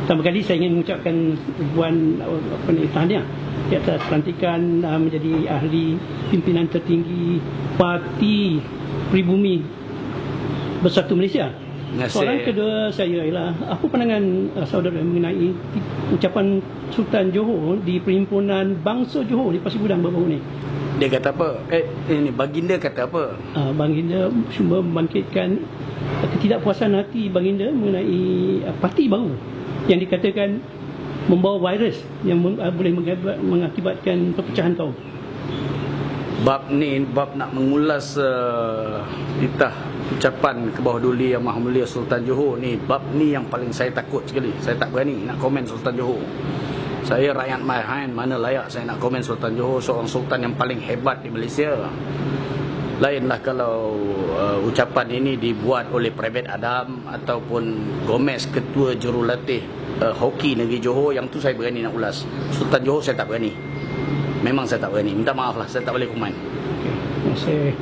Pertama kali saya ingin mengucapkan ribuan tahniah di atas pelantikan menjadi ahli pimpinan tertinggi Parti Pribumi Bersatu Malaysia. Soalan kedua saya ialah, apa pandangan saudara mengenai ucapan Sultan Johor di Perhimpunan Bangsa Johor di Pasir Gudang baru-baru ni? Dia kata apa? Ini Baginda kata apa? Baginda cuma membangkitkan ketidakpuasan hati Baginda mengenai parti baru yang dikatakan membawa virus yang boleh mengakibatkan perpecahan kaum. Bab ni, bab nak mengulas titah ucapan ke bawah duli Yang Maha Mulia Sultan Johor ni, bab ni yang paling saya takut sekali. Saya tak berani nak komen Sultan Johor. Saya rakyat Mahain, mana layak saya nak komen Sultan Johor, seorang sultan yang paling hebat di Malaysia. Lainlah kalau ucapan ini dibuat oleh Private Adam ataupun Gomez, ketua jurulatih hoki negeri Johor. Yang tu saya berani nak ulas. Sultan Johor saya tak berani. Memang saya tak berani. Minta maaf lah, saya tak boleh komen. Terima kasih.